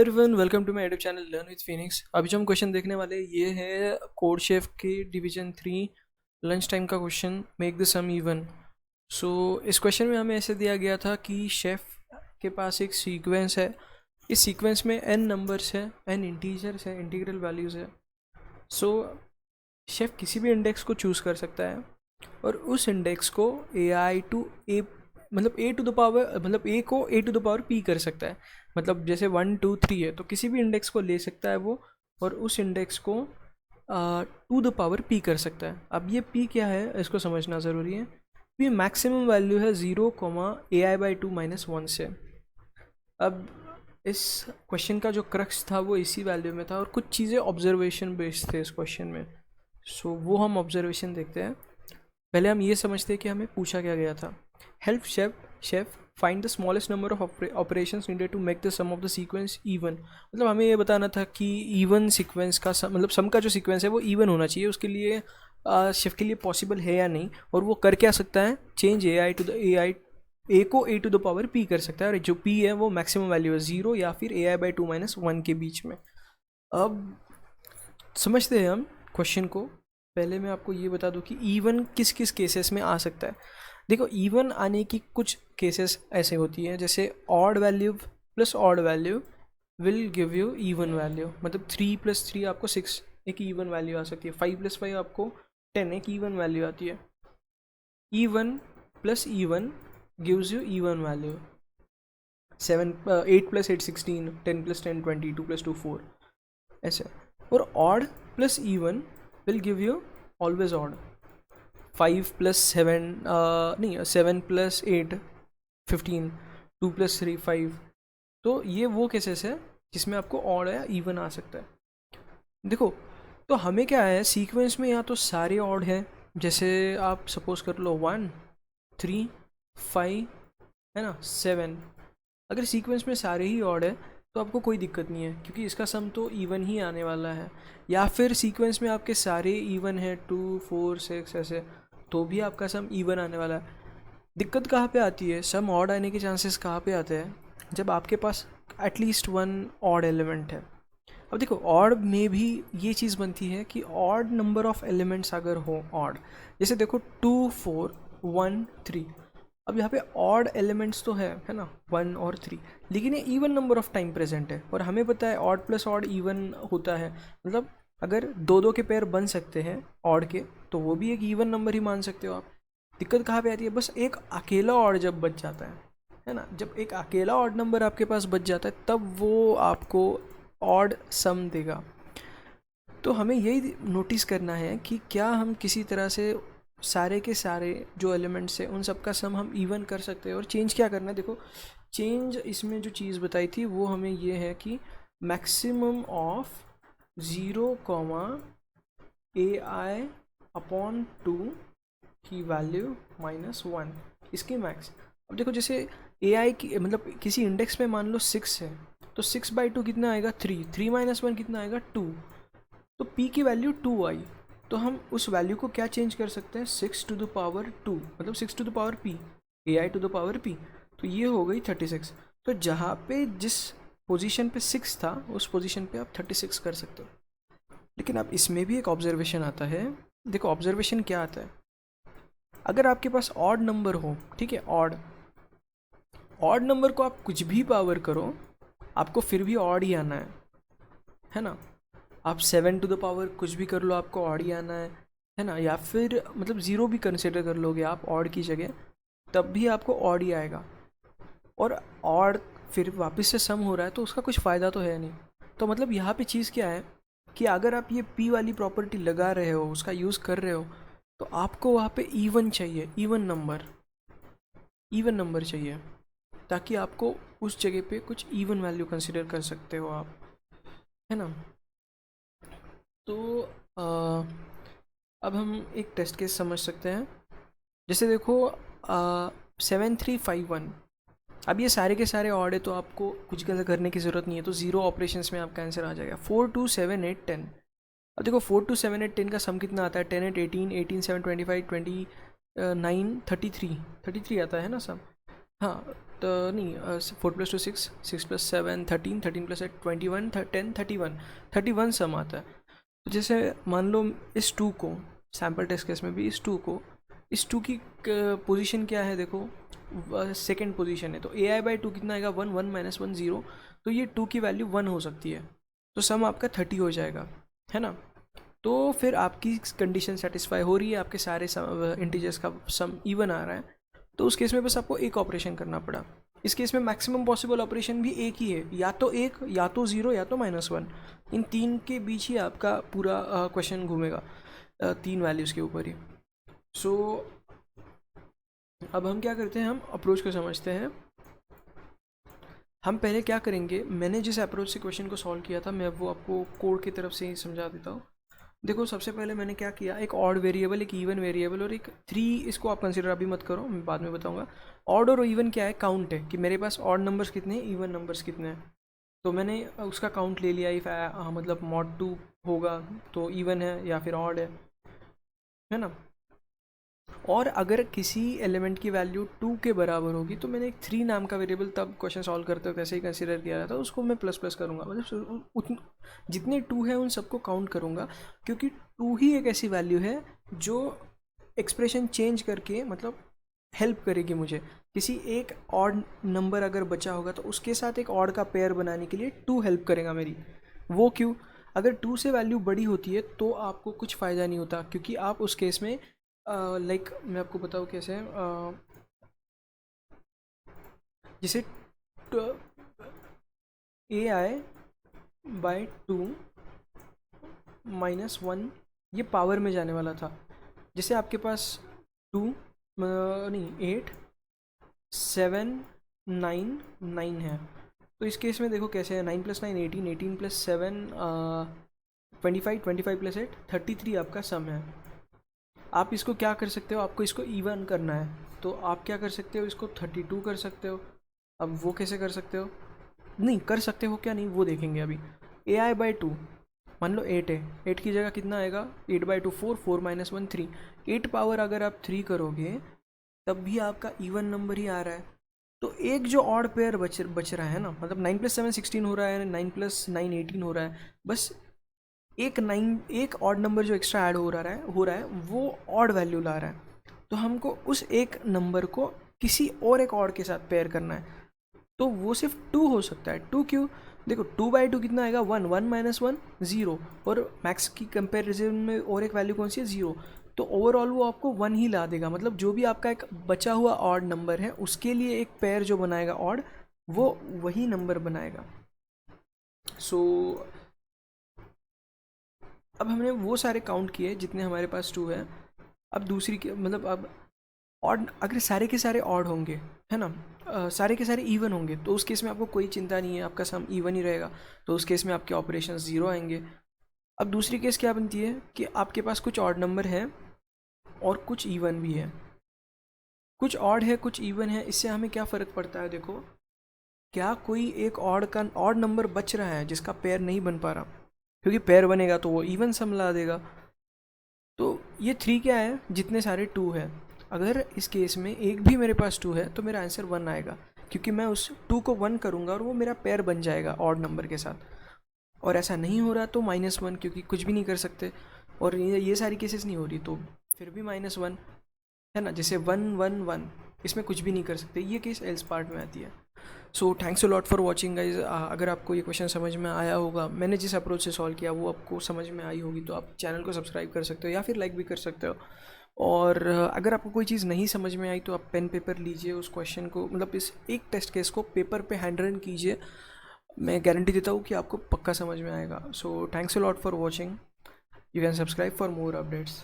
Everyone, welcome to my YouTube channel learn with Phoenix. अभी जो हम क्वेश्चन देखने वाले ये है कोड शेफ के डिवीजन 3 लंच टाइम का question, make the sum even. So इस क्वेश्चन में हमें ऐसे दिया गया था कि शेफ के पास एक सीक्वेंस है। इस सीक्वेंस में n नंबर्स है, n इंटीजर्स है, इंटीग्रल वैल्यूज़ है। सो शेफ किसी भी इंडेक्स को चूज़ कर सकता है और उस इंडेक्स को ai टू ए मतलब a टू द पावर मतलब a को a to the power p कर सकता है। मतलब जैसे 1 2 3 है तो किसी भी इंडेक्स को ले सकता है वो, और उस इंडेक्स को टू द पावर p कर सकता है। अब ये p क्या है इसको समझना ज़रूरी है। p मैक्सिमम वैल्यू है 0,ai/2 - 1 से। अब इस क्वेश्चन का जो क्रक्स था वो इसी वैल्यू में था और कुछ चीज़ें ऑब्जर्वेशन बेस्ड थे इस क्वेश्चन में। सो वो हम ऑब्जर्वेशन देखते हैं। पहले हम ये समझते हैं कि हमें पूछा क्या गया था। Help chef find the smallest number of operations needed to make the sum of the sequence even. मतलब हमें ये बताना था कि इवन सीक्वेंस का मतलब सम का जो सीक्वेंस है वो इवन होना चाहिए। उसके लिए शेफ के लिए पॉसिबल है या नहीं, और वो कर क्या सकता है, चेंज ए को a to the power p कर सकता है, और जो p है वो मैक्सिमम वैल्यू है 0 या फिर ai/2 - 1 के बीच में। अब समझते हैं हम क्वेश्चन को। पहले मैं आपको ये बता दूं कि इवन किस किस केसेस में आ सकता है। देखो, इवन आने की कुछ केसेस ऐसे होती हैं, जैसे odd value plus odd value will give you even value. मतलब 3 + 3 आपको 6 एक इवन वैल्यू आ सकती है, 5 + 5 आपको 10 एक इवन वैल्यू आती है। Even plus even gives you even value. 8 + 8 16, 10 + 10 20, 2 + 2 4 ऐसे। और odd plus even will give you always odd. 5 + 7 नहीं, 7 + 8 15, 2 + 3 5। तो ये वो केसेस है जिसमें आपको ऑड या इवन आ सकता है। देखो, तो हमें क्या है, सीक्वेंस में या तो सारे ऑड हैं, जैसे आप सपोज कर लो 1 3 5 है ना 7। अगर सीक्वेंस में सारे ही ऑड है तो आपको कोई दिक्कत नहीं है, क्योंकि इसका सम तो इवन ही आने वाला है। या फिर सीक्वेंस में आपके सारे इवन है 2 4 6 ऐसे, तो भी आपका सम इवन आने वाला है। दिक्कत कहाँ पे आती है, सम ऑड आने के चांसेस कहाँ पे आते हैं, जब आपके पास एटलीस्ट 1 ऑड एलिमेंट है। अब देखो, ऑड में भी ये चीज़ बनती है कि ऑड नंबर ऑफ एलिमेंट्स अगर हो ऑड, जैसे देखो 2 4 1 3। अब यहाँ पे ऑड एलिमेंट्स तो है ना 1 और 3, लेकिन ये even number of time present है, और हमें पता है ऑड प्लस ऑड इवन होता है। मतलब अगर दो दो के पेयर बन सकते हैं ऑड के, तो वो भी एक इवन नंबर ही मान सकते हो आप। दिक्कत कहाँ पे आती है, बस एक अकेला ऑड जब बच जाता है ना, जब एक अकेला ऑड नंबर आपके पास बच जाता है तब वो आपको ऑड सम देगा। तो हमें यही नोटिस करना है कि क्या हम किसी तरह से सारे के सारे जो एलिमेंट्स हैं उन सब का सम हम इवन कर सकते हैं। और चेंज क्या करना है, देखो चेंज इसमें जो चीज़ बताई थी वो हमें ये है कि मैक्सिमम ऑफ 0,ai/2 की वैल्यू -1, इसकी मैक्स। अब देखो, जैसे ai की मतलब किसी इंडेक्स में मान लो 6 है, तो 6/2 कितना आएगा 3, 3 - 1 कितना आएगा 2। तो p की वैल्यू 2 आई, तो हम उस वैल्यू को क्या चेंज कर सकते हैं, 6 टू द पावर 2, मतलब 6 to the power p, ai to the power p। तो ये हो गई 36। तो जहाँ पे जिस पोजीशन पे 6 था उस पोजीशन पे आप 36 कर सकते हो। लेकिन अब इसमें भी एक ऑब्जर्वेशन आता है। देखो ऑब्जर्वेशन क्या आता है, अगर आपके पास ऑड नंबर हो, ठीक है, ऑड नंबर को आप कुछ भी पावर करो आपको फिर भी ऑड ही आना है ना। आप 7 टू द पावर कुछ भी कर लो आपको ऑड ही आना है ना। या फिर मतलब 0 भी कंसिडर कर लोगे आप ऑड की जगह, तब भी आपको ऑड ही आएगा। और ऑड फिर वापस से सम हो रहा है तो उसका कुछ फ़ायदा तो है नहीं। तो मतलब यहाँ पे चीज़ क्या है कि अगर आप ये p वाली प्रॉपर्टी लगा रहे हो, उसका यूज़ कर रहे हो, तो आपको वहाँ पे इवन चाहिए, इवन नंबर चाहिए, ताकि आपको उस जगह पे कुछ इवन वैल्यू कंसिडर कर सकते हो आप, है ना। तो अब हम एक टेस्ट केस समझ सकते हैं। जैसे देखो 7 3 5 1। अब ये सारे के सारे ऑड है तो आपको कुछ करने की ज़रूरत नहीं है, तो 0 ऑपरेशंस में आपका आंसर आ जाएगा। 4 2 7 8 10। अब देखो 4 2 7 8 10 का सम कितना आता है, 10 8 18, 18 7 25, 29 33 आता है ना सम। हाँ, नहीं 4 + 2 6, 6 + 7 13, 13 + 8 21, 10 31, 31 सम आता है। तो जैसे मान लो इस 2 को, सैम्पल टेस्ट केस में भी इस 2 की पोजीशन क्या है, देखो सेकेंड पोजीशन है, तो ai/2 कितना आएगा 1 1 - 1 0, तो ये 2 की वैल्यू 1 हो सकती है, तो सम आपका 30 हो जाएगा, है ना। तो फिर आपकी कंडीशन सेटिस्फाई हो रही है, आपके सारे इंटीजर्स का सम इवन आ रहा है, तो उस केस में बस आपको एक ऑपरेशन करना पड़ा। इस केस में मैक्सिमम पॉसिबल ऑपरेशन भी एक ही है, या तो 1, या तो 0, या तो -1, इन तीन के बीच ही आपका पूरा क्वेश्चन घूमेगा, 3 वैल्यूज़ के ऊपर ही। सो अब हम क्या करते हैं, हम अप्रोच को समझते हैं। हम पहले क्या करेंगे, मैंने जिस अप्रोच से क्वेश्चन को सॉल्व किया था मैं वो आपको कोड की तरफ से ही समझा देता हूँ। देखो सबसे पहले मैंने क्या किया, एक ऑड वेरिएबल, एक इवन वेरिएबल और एक 3, इसको आप कंसिडर अभी मत करो, मैं बाद में बताऊंगा। ऑड और इवन क्या है, काउंट है कि मेरे पास ऑड नंबर्स कितने हैं, इवन नंबर्स कितने हैं, तो मैंने उसका काउंट ले लिया। इफ मतलब mod 2 होगा तो इवन है या फिर ऑड है ना। और अगर किसी एलिमेंट की वैल्यू 2 के बराबर होगी तो मैंने एक 3 नाम का वेरिएबल तब क्वेश्चन सॉल्व करते वक्त ऐसे ही कंसीडर किया जाता है, उसको मैं प्लस प्लस करूँगा, मतलब जितने 2 है उन सबको काउंट करूँगा, क्योंकि 2 ही एक ऐसी वैल्यू है जो एक्सप्रेशन चेंज करके मतलब हेल्प करेगी मुझे। किसी एक ऑड नंबर अगर बचा होगा तो उसके साथ एक ऑड का पेयर बनाने के लिए 2 हेल्प करेगा मेरी। वो क्यों, अगर 2 से वैल्यू बड़ी होती है तो आपको कुछ फ़ायदा नहीं होता, क्योंकि आप उस केस में लाइक मैं आपको बताऊँ कैसे, जैसे ai/2 - 1 ये पावर में जाने वाला था। जैसे आपके पास 2 नहीं 8 7 9 9 है, तो इस केस में देखो कैसे है, 9 + 9 18, 18 + 7 25, 25 + 8 33 आपका सम है। आप इसको क्या कर सकते हो, आपको इसको इवन करना है, तो आप क्या कर सकते हो, इसको 32 कर सकते हो। अब वो कैसे कर सकते हो, नहीं कर सकते हो क्या, नहीं वो देखेंगे अभी। ai/2 मान लो 8 है, 8 की जगह कितना आएगा, 8/2 4, 4 - 1 3, 8 पावर अगर आप 3 करोगे तब भी आपका इवन नंबर ही आ रहा है। तो एक जो ऑड पेयर बच रहा है ना, मतलब 9 + 7 16 हो रहा है, 9 + 9 18 हो रहा है, बस एक ऑड नंबर जो एक्स्ट्रा ऐड हो रहा है वो ऑड वैल्यू ला रहा है। तो हमको उस एक नंबर को किसी और एक ऑड के साथ पेयर करना है, तो वो सिर्फ 2 हो सकता है। 2 क्यों, देखो 2/2 कितना आएगा 1, 1 - 1 0, और मैक्स की कंपैरिजन में और एक वैल्यू कौन सी है 0, तो ओवरऑल वो आपको 1 ही ला देगा। मतलब जो भी आपका एक बचा हुआ ऑड नंबर है उसके लिए एक पेयर जो बनाएगा ऑड, वो वही नंबर बनाएगा। सो अब हमने वो सारे काउंट किए जितने हमारे पास 2 है। अब दूसरी के मतलब अब ऑड, अगर सारे के सारे ऑड होंगे, है ना, सारे के सारे इवन होंगे, तो उस केस में आपको कोई चिंता नहीं है, आपका सम इवन ही रहेगा, तो उस केस में आपके ऑपरेशन 0 आएंगे। अब दूसरी केस क्या बनती है कि आपके पास कुछ ऑड नंबर है और कुछ इवन भी है, कुछ ऑड है कुछ इवन है, इससे हमें क्या फ़र्क पड़ता है, देखो क्या कोई एक ऑड नंबर बच रहा है जिसका पेयर नहीं बन पा रहा, क्योंकि पेयर बनेगा तो वो इवन सम ला देगा। तो ये 3 क्या है, जितने सारे 2 है, अगर इस केस में एक भी मेरे पास 2 है तो मेरा आंसर 1 आएगा, क्योंकि मैं उस 2 को 1 करूँगा और वो मेरा पेयर बन जाएगा ऑड नंबर के साथ। और ऐसा नहीं हो रहा तो -1, क्योंकि कुछ भी नहीं कर सकते, और ये सारी केसेस नहीं हो रही तो फिर भी -1, है ना। जैसे 1 1 1 इसमें कुछ भी नहीं कर सकते, ये केस एल्स पार्ट में आती है। So thanks a lot for watching guys. अगर आपको ये क्वेश्चन समझ में आया होगा, मैंने जिस अप्रोच से सॉल्व किया वो आपको समझ में आई होगी, तो आप चैनल को सब्सक्राइब कर सकते हो या फिर लाइक भी कर सकते हो। और अगर आपको कोई चीज़ नहीं समझ में आई तो आप पेन पेपर लीजिए, उस क्वेश्चन को मतलब इस एक टेस्ट केस को पेपर पे हैंड रन कीजिए, मैं गारंटी देता हूँ कि आपको पक्का समझ में आएगा। So thanks a lot for watching, you can subscribe for more updates.